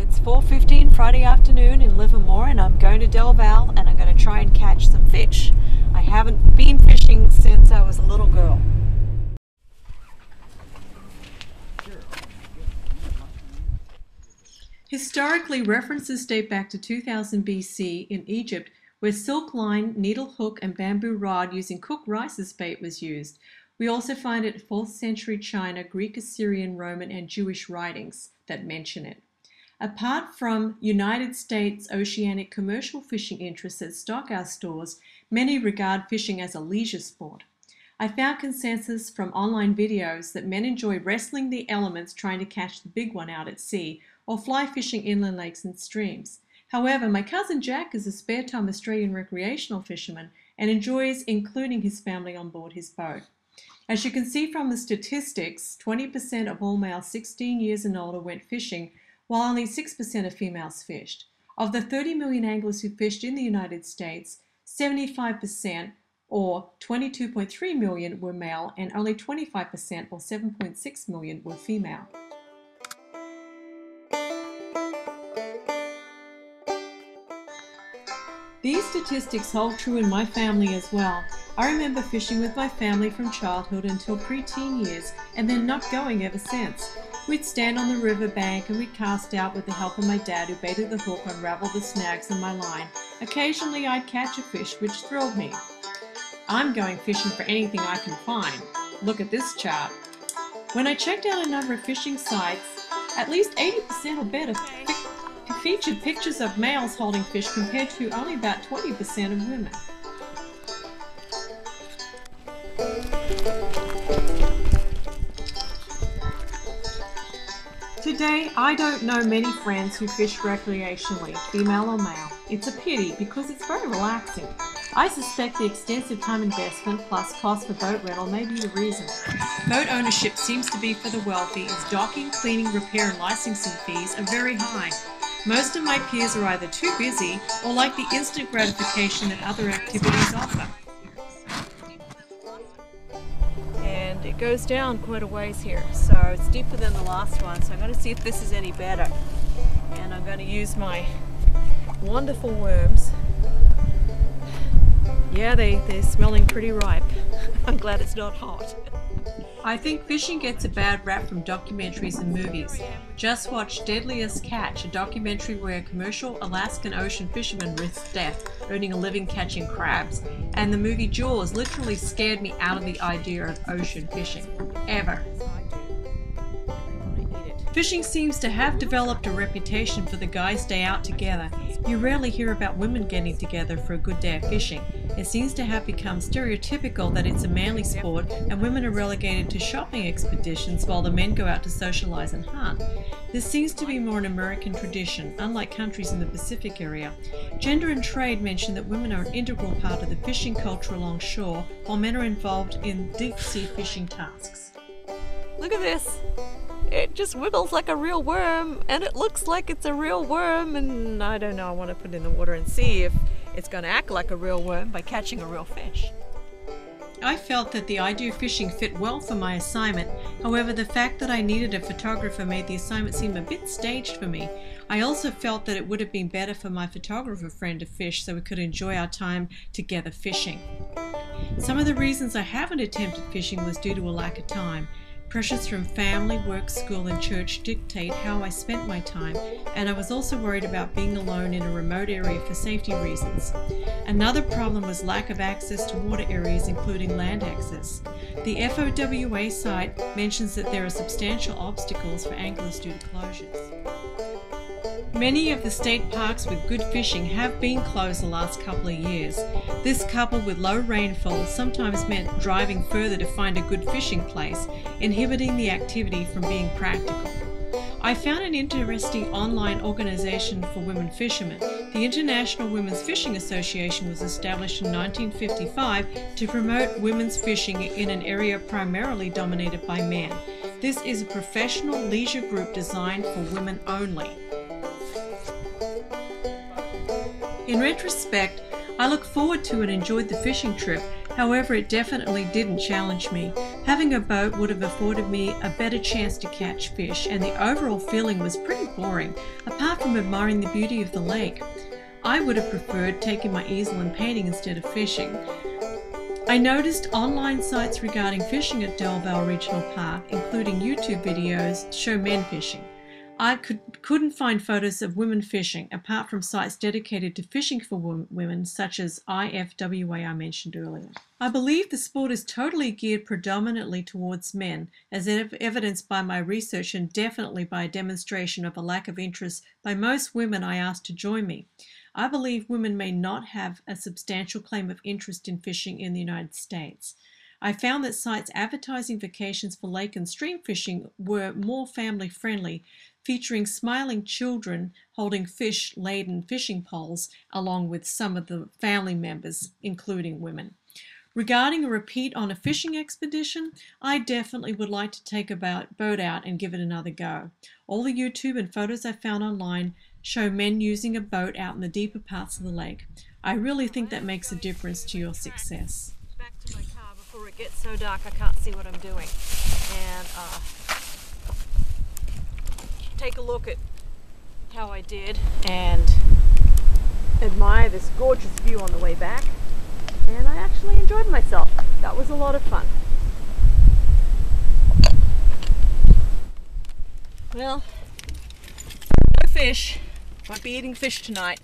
It's 4:15 Friday afternoon in Livermore, and I'm going to Del Val and I'm going to try and catch some fish. I haven't been fishing since I was a little girl. Historically, references date back to 2000 BC in Egypt, where silk line, needle hook and bamboo rod using cooked rice as bait was used. We also find it 4th century China, Greek, Assyrian, Roman and Jewish writings that mention it. Apart from United States oceanic commercial fishing interests that stock our stores, many regard fishing as a leisure sport. I found consensus from online videos that men enjoy wrestling the elements trying to catch the big one out at sea, or fly fishing inland lakes and streams. However, my cousin Jack is a spare-time Australian recreational fisherman and enjoys including his family on board his boat. As you can see from the statistics, 20% of all males 16 years and older went fishing, while only 6% of females fished. Of the 30 million anglers who fished in the United States, 75% or 22.3 million were male and only 25% or 7.6 million were female. These statistics hold true in my family as well. I remember fishing with my family from childhood until pre-teen years and then not going ever since. We'd stand on the riverbank and we'd cast out with the help of my dad, who baited the hook, unraveled the snags in my line. Occasionally I'd catch a fish, which thrilled me. I'm going fishing for anything I can find. Look at this chart. When I checked out a number of fishing sites, at least 80% or better featured pictures of males holding fish compared to only about 20% of women. Today, I don't know many friends who fish recreationally, female or male. It's a pity because it's very relaxing. I suspect the extensive time investment plus cost for boat rental may be the reason. Boat ownership seems to be for the wealthy, as docking, cleaning, repair and licensing fees are very high. Most of my peers are either too busy or like the instant gratification that other activities offer. And it goes down quite a ways here, so it's deeper than the last one, so I'm going to see if this is any better. And I'm going to use my wonderful worms. Yeah, they're smelling pretty ripe. I'm glad it's not hot. I think fishing gets a bad rap from documentaries and movies. Just watch Deadliest Catch, a documentary where a commercial Alaskan ocean fisherman risks death earning a living catching crabs, and the movie Jaws literally scared me out of the idea of ocean fishing, ever. Fishing seems to have developed a reputation for the guys' day out together. You rarely hear about women getting together for a good day of fishing. It seems to have become stereotypical that it's a manly sport and women are relegated to shopping expeditions while the men go out to socialize and hunt. This seems to be more an American tradition, unlike countries in the Pacific area. Gender and Trade mention that women are an integral part of the fishing culture along shore, while men are involved in deep-sea fishing tasks. Look at this! It just wiggles like a real worm, and it looks like it's a real worm, and I don't know, I want to put it in the water and see if it's going to act like a real worm by catching a real fish. I felt that the idea of fishing fit well for my assignment. However, the fact that I needed a photographer made the assignment seem a bit staged for me. I also felt that it would have been better for my photographer friend to fish so we could enjoy our time together fishing. Some of the reasons I haven't attempted fishing was due to a lack of time. Pressures from family, work, school and church dictate how I spent my time, and I was also worried about being alone in a remote area for safety reasons. Another problem was lack of access to water areas, including land access. The FOWA site mentions that there are substantial obstacles for anglers due to closures. Many of the state parks with good fishing have been closed the last couple of years. This, coupled with low rainfall, sometimes meant driving further to find a good fishing place, inhibiting the activity from being practical. I found an interesting online organization for women fishermen. The International Women's Fishing Association was established in 1955 to promote women's fishing in an area primarily dominated by men. This is a professional leisure group designed for women only. In retrospect, I look forward to and enjoyed the fishing trip, However, it definitely didn't challenge me. Having a boat would have afforded me a better chance to catch fish, and the overall feeling was pretty boring, apart from admiring the beauty of the lake. I would have preferred taking my easel and painting instead of fishing. I noticed online sites regarding fishing at Delvale Regional Park, including YouTube videos, show men fishing. I couldn't find photos of women fishing, apart from sites dedicated to fishing for women, such as IFWA I mentioned earlier. I believe the sport is totally geared predominantly towards men, as evidenced by my research and definitely by a demonstration of a lack of interest by most women I asked to join me. I believe women may not have a substantial claim of interest in fishing in the United States. I found that sites advertising vacations for lake and stream fishing were more family-friendly, featuring smiling children holding fish-laden fishing poles, along with some of the family members, including women. Regarding a repeat on a fishing expedition, I definitely would like to take a boat out and give it another go. All the YouTube and photos I found online show men using a boat out in the deeper parts of the lake. I really think that makes a difference to your success. Back to my car before it gets so dark I can't see what I'm doing. And take a look at how I did and admire this gorgeous view on the way back. And I actually enjoyed myself. That was a lot of fun. Well, no fish. Won't be eating fish tonight.